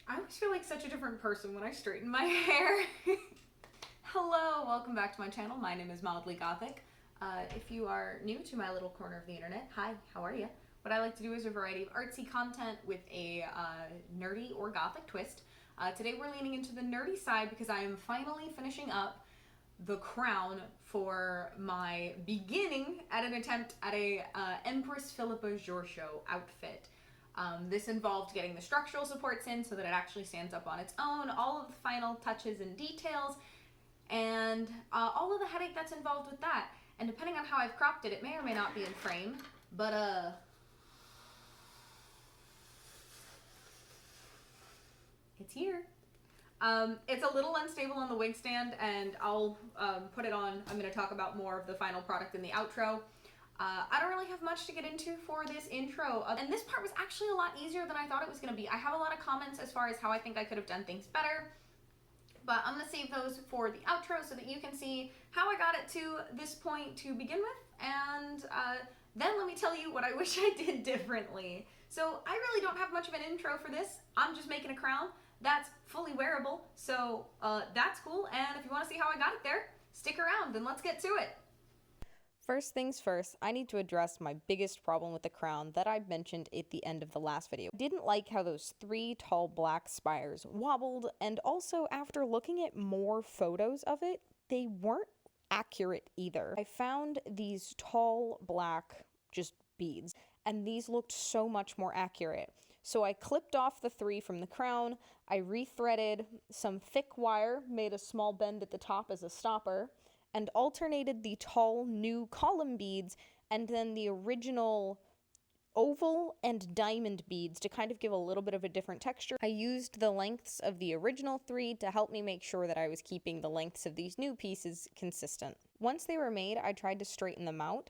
I always feel like such a different person when I straighten my hair. Hello, welcome back to my channel. My name is Mildly Gothic. If you are new to my little corner of the internet, hi, how are you? What I like to do is a variety of artsy content with a nerdy or gothic twist. Today we're leaning into the nerdy side because I am finally finishing up the crown for my beginning at an attempt at a Empress Phillipa Georgious outfit. This involved getting the structural supports in so that it actually stands up on its own, all of the final touches and details, and all of the headache that's involved with that. And depending on how I've cropped it, it may or may not be in frame, but it's here. It's a little unstable on the wig stand, and I'll put it on. I'm going to talk about more of the final product in the outro. I don't really have much to get into for this intro, and this part was actually a lot easier than I thought it was going to be. I have a lot of comments as far as how I think I could have done things better, but I'm going to save those for the outro so that you can see how I got it to this point to begin with, and then let me tell you what I wish I did differently. So I really don't have much of an intro for this. I'm just making a crown that's fully wearable, so that's cool, and if you want to see how I got it there, stick around and let's get to it. First things first, I need to address my biggest problem with the crown that I mentioned at the end of the last video. I didn't like how those three tall black spires wobbled, and also after looking at more photos of it, they weren't accurate either. I found these tall black just beads, and these looked so much more accurate. So I clipped off the three from the crown, I rethreaded some thick wire, made a small bend at the top as a stopper, and alternated the tall new column beads and then the original oval and diamond beads to kind of give a little bit of a different texture. I used the lengths of the original three to help me make sure that I was keeping the lengths of these new pieces consistent. Once they were made, I tried to straighten them out,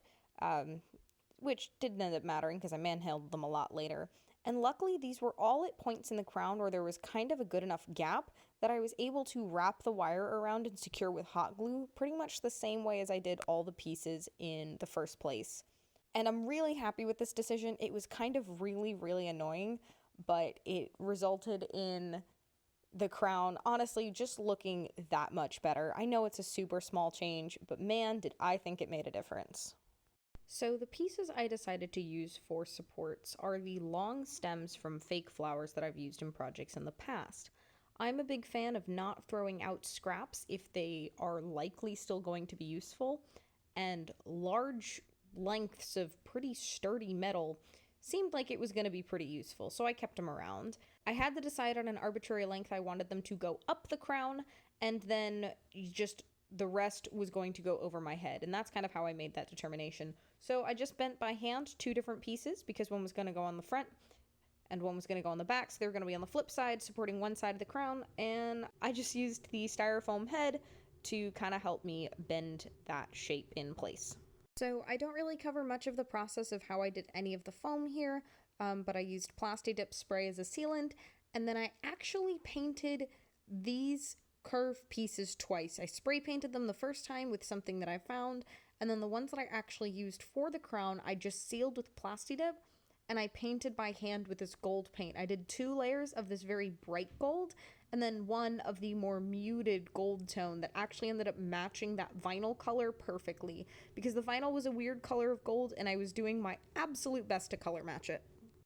which didn't end up mattering because I manhandled them a lot later. And luckily, these were all at points in the crown where there was kind of a good enough gap that I was able to wrap the wire around and secure with hot glue pretty much the same way as I did all the pieces in the first place. And I'm really happy with this decision. It was kind of really annoying, but it resulted in the crown honestly just looking that much better. I know it's a super small change, but man, did I think it made a difference. So the pieces I decided to use for supports are the long stems from fake flowers that I've used in projects in the past. I'm a big fan of not throwing out scraps if they are likely still going to be useful, and large lengths of pretty sturdy metal seemed like it was going to be pretty useful, so I kept them around. I had to decide on an arbitrary length I wanted them to go up the crown, and then just the rest was going to go over my head, and that's kind of how I made that determination. So I just bent by hand two different pieces because one was going to go on the front and one was going to go on the back, so they were going to be on the flip side supporting one side of the crown, and I just used the styrofoam head to kind of help me bend that shape in place. So I don't really cover much of the process of how I did any of the foam here, but I used Plasti-Dip spray as a sealant, and then I actually painted these curved pieces twice. I spray painted them the first time with something that I found, and then the ones that I actually used for the crown I just sealed with Plasti-Dip, and I painted by hand with this gold paint. I did 2 layers of this very bright gold, and then one of the more muted gold tone that actually ended up matching that vinyl color perfectly, because the vinyl was a weird color of gold, and I was doing my absolute best to color match it.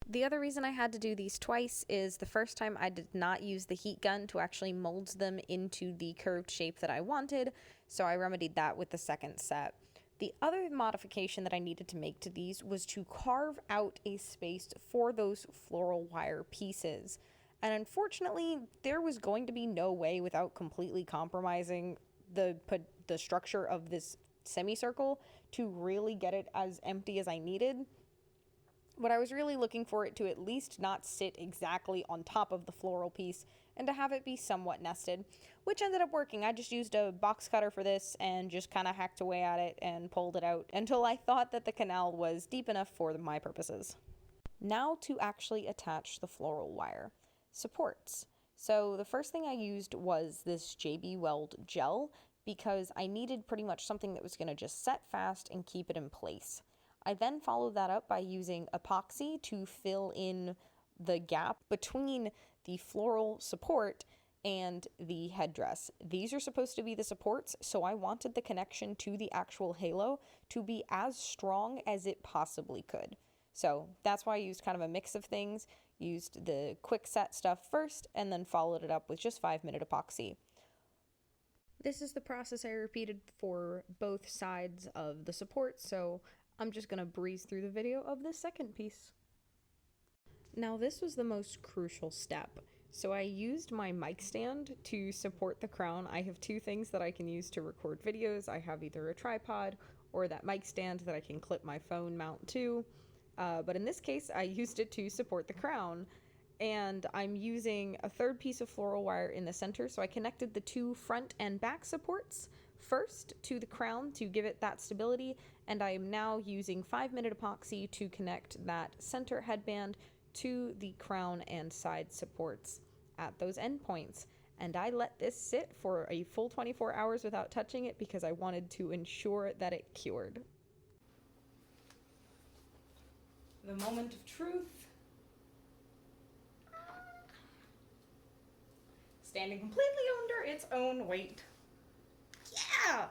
The other reason I had to do these twice is the first time I did not use the heat gun to actually mold them into the curved shape that I wanted, so I remedied that with the second set. The other modification that I needed to make to these was to carve out a space for those floral wire pieces. And unfortunately, there was going to be no way without completely compromising the structure of this semicircle to really get it as empty as I needed. But I was really looking for it to at least not sit exactly on top of the floral piece and to have it be somewhat nested, which ended up working. I just used a box cutter for this and just kind of hacked away at it and pulled it out until I thought that the canal was deep enough for my purposes. Now to actually attach the floral wire. Supports. So the first thing I used was this JB Weld gel because I needed pretty much something that was going to just set fast and keep it in place. I then followed that up by using epoxy to fill in the gap between the floral support and the headdress. These are supposed to be the supports, so I wanted the connection to the actual halo to be as strong as it possibly could. So that's why I used kind of a mix of things, used the quick set stuff first, and then followed it up with just 5-minute epoxy. This is the process I repeated for both sides of the support, so I'm just gonna breeze through the video of this second piece. Now this was the most crucial step. So I used my mic stand to support the crown. I have two things that I can use to record videos. I have either a tripod or that mic stand that I can clip my phone mount to. But in this case, I used it to support the crown. And I'm using a third piece of floral wire in the center. So I connected the two front and back supports first to the crown to give it that stability. And I am now using 5-minute epoxy to connect that center headband to the crown and side supports at those endpoints. And I let this sit for a full 24 hours without touching it because I wanted to ensure that it cured. The moment of truth. Standing completely under its own weight. Yeah!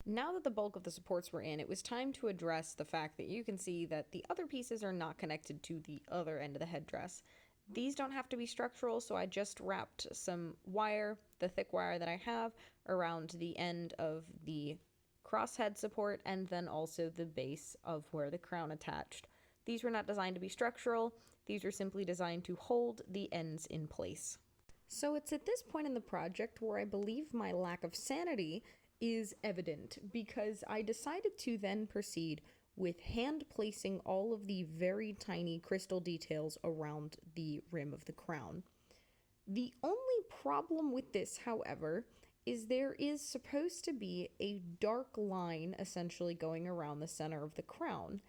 Now that the bulk of the supports were in, it was time to address the fact that you can see that the other pieces are not connected to the other end of the headdress. These don't have to be structural, so I just wrapped some wire, the thick wire that I have, around the end of the crosshead support and then also the base of where the crown attached. These were not designed to be structural, these were simply designed to hold the ends in place. So it's at this point in the project where I believe my lack of sanity is evident, because I decided to then proceed with hand placing all of the very tiny crystal details around the rim of the crown. The only problem with this, however, is there is supposed to be a dark line essentially going around the center of the crown,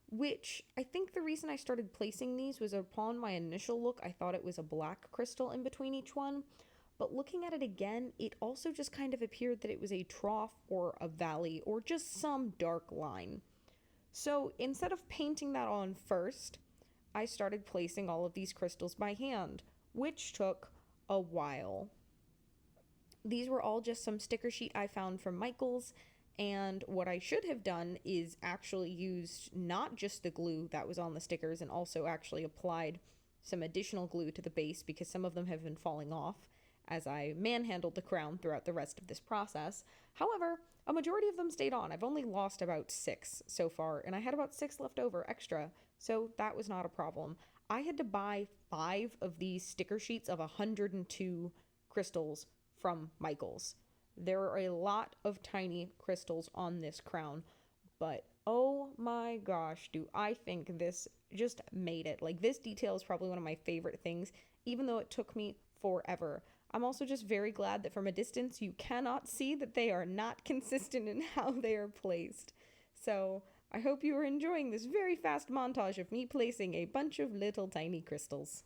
which I think the reason I started placing these was upon my initial look, I thought it was a black crystal in between each one. But looking at it again, it also just kind of appeared that it was a trough or a valley or just some dark line. So instead of painting that on first, I started placing all of these crystals by hand, which took a while. These were all just some sticker sheet I found from Michael's, and what I should have done is actually used not just the glue that was on the stickers and also actually applied some additional glue to the base because some of them have been falling off as I manhandled the crown throughout the rest of this process. However, a majority of them stayed on. I've only lost about 6 so far, and I had about 6 left over extra, so that was not a problem. I had to buy 5 of these sticker sheets of 102 crystals from Michael's. There are a lot of tiny crystals on this crown, but oh my gosh, do I think this just made it. Like, this detail is probably one of my favorite things, even though it took me forever. I'm also just very glad that from a distance you cannot see that they are not consistent in how they are placed. So I hope you are enjoying this very fast montage of me placing a bunch of little tiny crystals.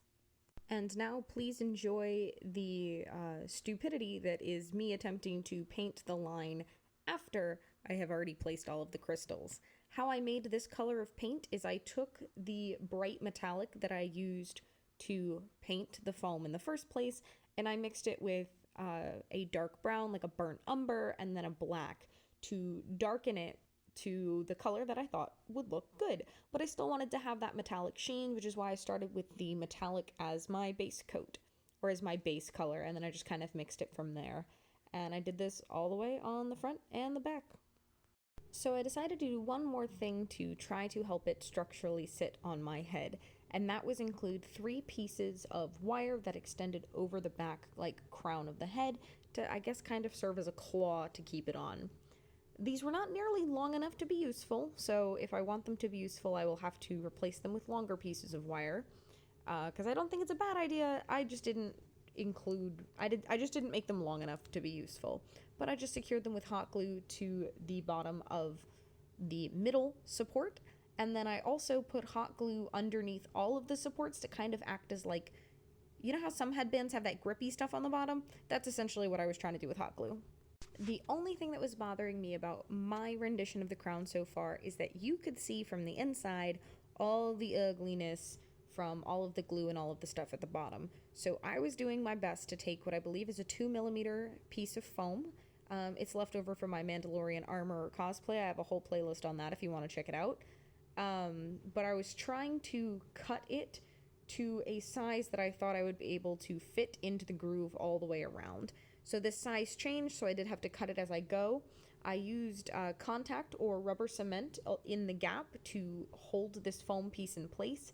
And now please enjoy the stupidity that is me attempting to paint the line after I have already placed all of the crystals. How I made this color of paint is I took the bright metallic that I used to paint the foam in the first place, and I mixed it with a dark brown, like a burnt umber, and then a black to darken it to the color that I thought would look good. But I still wanted to have that metallic sheen, which is why I started with the metallic as my base coat, or as my base color, and then I just kind of mixed it from there. And I did this all the way on the front and the back. So I decided to do one more thing to try to help it structurally sit on my head, and that was include 3 pieces of wire that extended over the back, like crown of the head, to I guess kind of serve as a claw to keep it on. These were not nearly long enough to be useful, so if I want them to be useful, I will have to replace them with longer pieces of wire, because I don't think it's a bad idea. I just didn't make them long enough to be useful, but I just secured them with hot glue to the bottom of the middle support, and then I also put hot glue underneath all of the supports to kind of act as like, you know how some headbands have that grippy stuff on the bottom? That's essentially what I was trying to do with hot glue. The only thing that was bothering me about my rendition of the crown so far is that you could see from the inside all the ugliness from all of the glue and all of the stuff at the bottom. So I was doing my best to take what I believe is a 2mm piece of foam. It's left over from my Mandalorian armor cosplay. I have a whole playlist on that if you want to check it out. But I was trying to cut it to a size that I thought I would be able to fit into the groove all the way around. So this size changed, so I did have to cut it as I go. I used contact or rubber cement in the gap to hold this foam piece in place.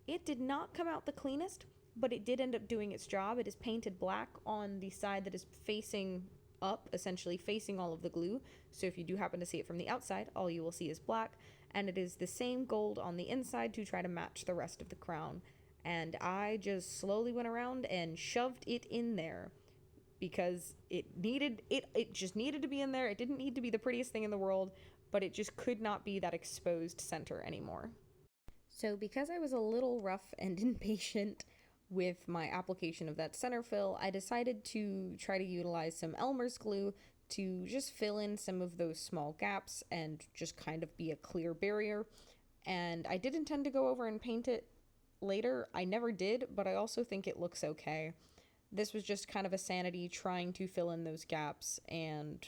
It did not come out the cleanest, but it did end up doing its job. It is painted black on the side that is facing up, essentially facing all of the glue. So if you do happen to see it from the outside, all you will see is black. And it is the same gold on the inside to try to match the rest of the crown. And I just slowly went around and shoved it in there because it just needed to be in there. It didn't need to be the prettiest thing in the world, but it just could not be that exposed center anymore. So because I was a little rough and impatient with my application of that center fill, I decided to try to utilize some Elmer's glue to just fill in some of those small gaps and just kind of be a clear barrier. And I did intend to go over and paint it later. I never did, but I also think it looks okay. This was just kind of a sanity trying to fill in those gaps and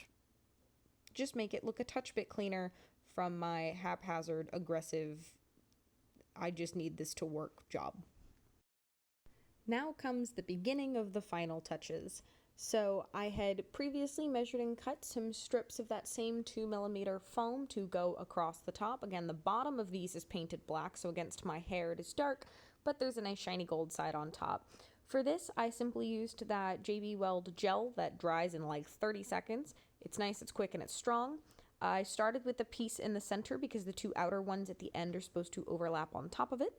just make it look a touch bit cleaner from my haphazard, aggressive, I just need this to work job. Now comes the beginning of the final touches. So I had previously measured and cut some strips of that same 2mm foam to go across the top. Again, the bottom of these is painted black, so against my hair it is dark, but there's a nice shiny gold side on top. For this, I simply used that JB Weld gel that dries in like 30 seconds. It's nice, it's quick, and it's strong. I started with the piece in the center because the two outer ones at the end are supposed to overlap on top of it.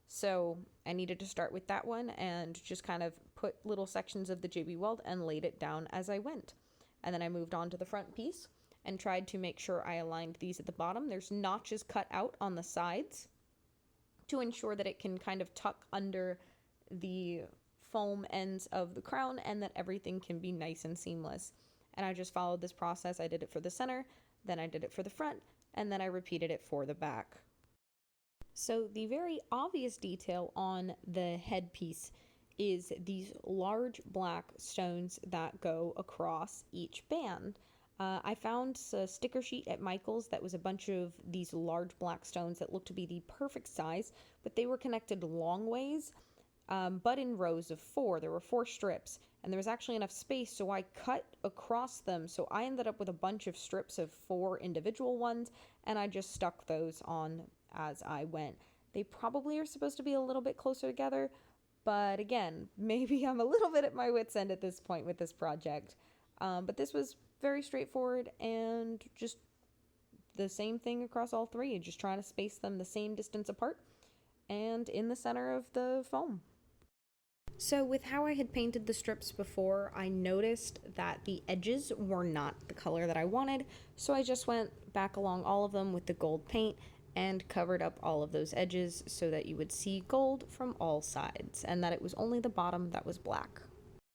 So I needed to start with that one and just kind of put little sections of the JB Weld and laid it down as I went. And then I moved on to the front piece and tried to make sure I aligned these at the bottom. There's notches cut out on the sides to ensure that it can kind of tuck under the foam ends of the crown and that everything can be nice and seamless. And I just followed this process. I did it for the center, then I did it for the front, and then I repeated it for the back. So the very obvious detail on the headpiece is these large black stones that go across each band. I found a sticker sheet at Michael's that was a bunch of these large black stones that looked to be the perfect size, but they were connected long ways, but in rows of 4. There were 4 strips, and there was actually enough space, so I cut across them, so I ended up with a bunch of strips of 4 individual ones, and I just stuck those on as I went. They probably are supposed to be a little bit closer together, but again, maybe I'm a little bit at my wit's end at this point with this project. But this was very straightforward and just the same thing across all 3, just trying to space them the same distance apart and in the center of the foam. So with how I had painted the strips before, I noticed that the edges were not the color that I wanted, so I just went back along all of them with the gold paint and covered up all of those edges so that you would see gold from all sides and that it was only the bottom that was black.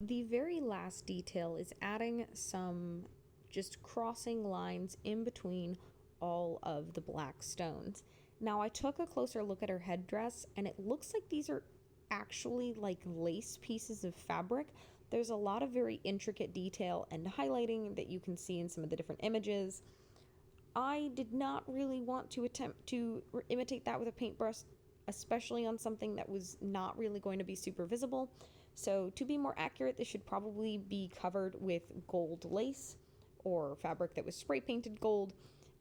The very last detail is adding some just crossing lines in between all of the black stones. Now I took a closer look at her headdress and it looks like these are actually like lace pieces of fabric. There's a lot of very intricate detail and highlighting that you can see in some of the different images. I did not really want to attempt to imitate that with a paintbrush, especially on something that was not really going to be super visible. So to be more accurate, this should probably be covered with gold lace or fabric that was spray painted gold,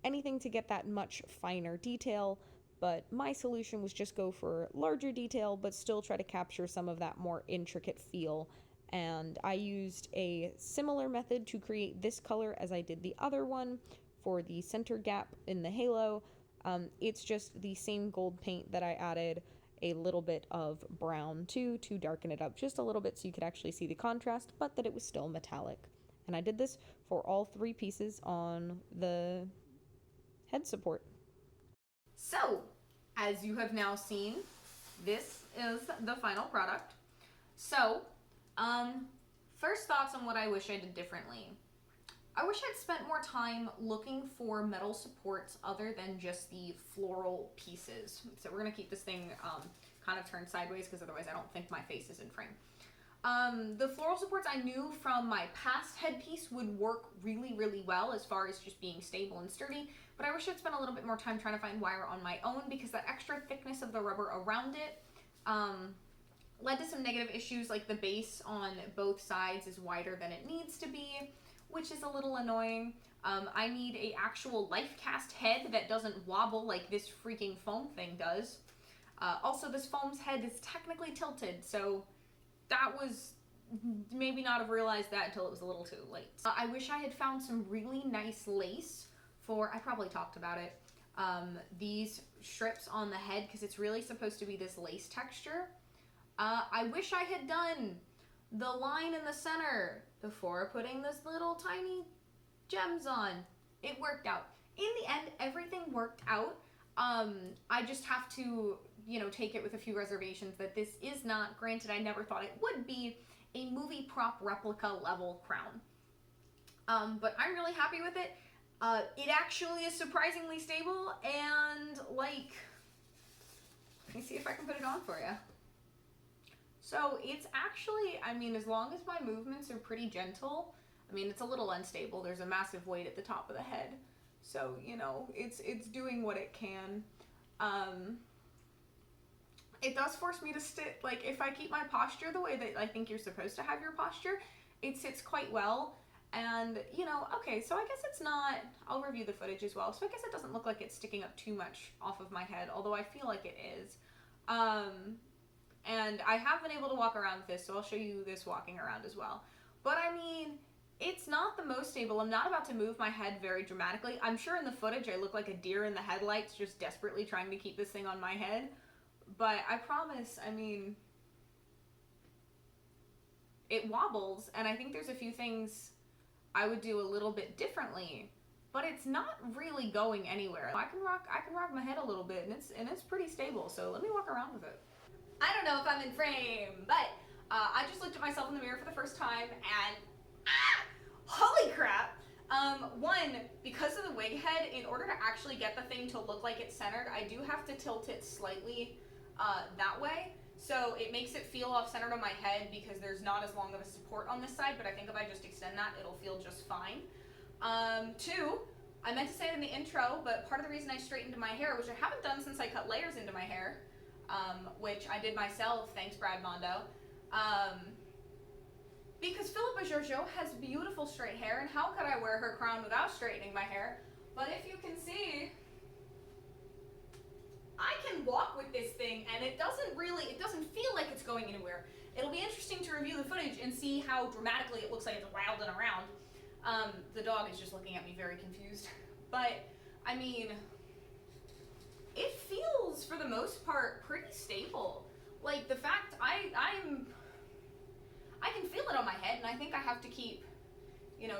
anything to get that much finer detail. But my solution was just go for larger detail, but still try to capture some of that more intricate feel. And I used a similar method to create this color as I did the other one for the center gap in the halo. It's just the same gold paint that I added a little bit of brown to darken it up just a little bit so you could actually see the contrast, but that it was still metallic. And I did this for all 3 pieces on the head support. So, as you have now seen, this is the final product. So, first thoughts on what I wish I did differently. I wish I'd spent more time looking for metal supports other than just the floral pieces. So we're gonna keep this thing kind of turned sideways because otherwise I don't think my face is in frame. The floral supports I knew from my past headpiece would work really, really well as far as just being stable and sturdy, but I wish I'd spent a little bit more time trying to find wire on my own because that extra thickness of the rubber around it led to some negative issues, like the base on both sides is wider than it needs to be, which is a little annoying. I need a actual life cast head that doesn't wobble like this freaking foam thing does. Also, this foam's head is technically tilted, so that was maybe not have realized that until it was a little too late. I wish I had found some really nice lace for, I probably talked about it, these strips on the head, because it's really supposed to be this lace texture. I wish I had done the line in the center before putting this little tiny gems on. It worked out. In the end, everything worked out. I just have to, take it with a few reservations that this is not, granted I never thought it would be, a movie prop replica level crown. But I'm really happy with it. It actually is surprisingly stable, and let me see if I can put it on for you. So it's actually, as long as my movements are pretty gentle, it's a little unstable. There's a massive weight at the top of the head. So, it's doing what it can. It does force me to sit, if I keep my posture the way that I think you're supposed to have your posture, it sits quite well. And, okay, so I guess it's not, I'll review the footage as well. So I guess it doesn't look like it's sticking up too much off of my head, although I feel like it is. And I have been able to walk around with this, so I'll show you this walking around as well. But it's not the most stable. I'm not about to move my head very dramatically. I'm sure in the footage I look like a deer in the headlights just desperately trying to keep this thing on my head. But I promise, it wobbles, and I think there's a few things I would do a little bit differently, but it's not really going anywhere. I can rock my head a little bit, and it's pretty stable, so let me walk around with it. I don't know if I'm in frame, but I just looked at myself in the mirror for the first time, and holy crap! One, because of the wig head, in order to actually get the thing to look like it's centered, I do have to tilt it slightly that way. So it makes it feel off-centered on my head because there's not as long of a support on this side, but I think if I just extend that, it'll feel just fine. Two, I meant to say it in the intro, but part of the reason I straightened my hair, which I haven't done since I cut layers into my hair, which I did myself, thanks Brad Mondo, because Phillipa Georgious has beautiful straight hair, and how could I wear her crown without straightening my hair? But if you can see, I can walk with this thing, and it doesn't feel like it's going anywhere. It'll be interesting to review the footage and see how dramatically it looks like it's wilding around. The dog is just looking at me very confused. But, it feels, for the most part, pretty stable. Like, the fact I can feel it on my head, and I think I have to keep,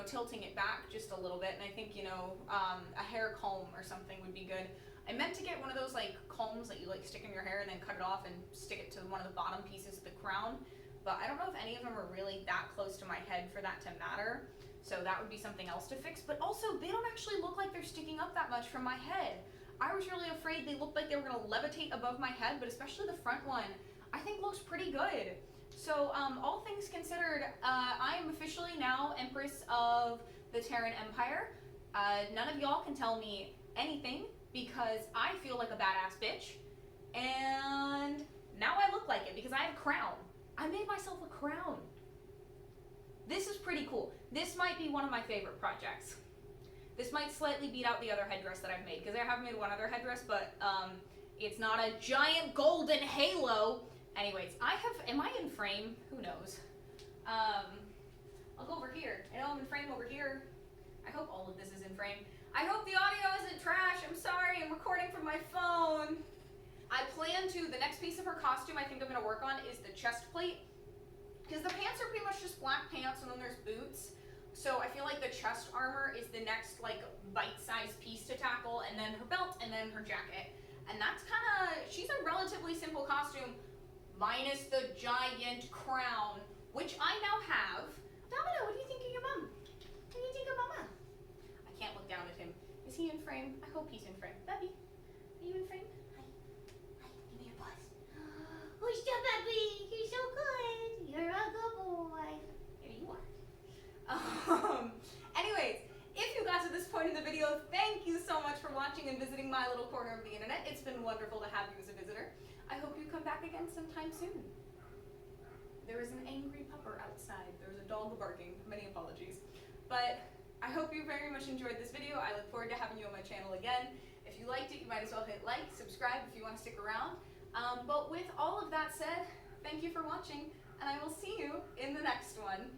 tilting it back just a little bit, and I think, a hair comb or something would be good. I meant to get one of those, combs that you, stick in your hair and then cut it off and stick it to one of the bottom pieces of the crown, but I don't know if any of them are really that close to my head for that to matter, so that would be something else to fix. But also, they don't actually look like they're sticking up that much from my head. I was really afraid they looked like they were going to levitate above my head, but especially the front one, I think looks pretty good. So, all things considered, I am officially now Empress of the Terran Empire. None of y'all can tell me anything, because I feel like a badass bitch, and now I look like it because I have a crown. I made myself a crown. This is pretty cool. This might be one of my favorite projects. This might slightly beat out the other headdress that I've made, because I have made one other headdress, but it's not a giant golden halo. Anyways, am I in frame? Who knows? I'll go over here. I know I'm in frame over here. I hope all of this is in frame. I hope the audio isn't trash. I'm sorry, I'm recording from my phone. The next piece of her costume I think I'm gonna work on is the chest plate, because the pants are pretty much just black pants and then there's boots. So I feel like the chest armor is the next bite-sized piece to tackle, and then her belt, and then her jacket. And that's she's a relatively simple costume, minus the giant crown, which I now have. Domino, what do you think of your mom? What do you think of mama? I can't look down at him. Is he in frame? I hope he's in frame. Bubby, are you in frame? Hi. Hi, give me your buzz. pushed up at me. You're so good. You're a good boy. There you are. Anyways, if you got to this point in the video, thank you so much for watching and visiting my little corner of the internet. It's been wonderful to have you as a visitor. I hope you come back again sometime soon. There is an angry pupper outside. There's a dog barking. Many apologies. But I hope you very much enjoyed this video. I look forward to having you on my channel again. If you liked it, you might as well hit like, subscribe if you want to stick around. But with all of that said, thank you for watching, and I will see you in the next one.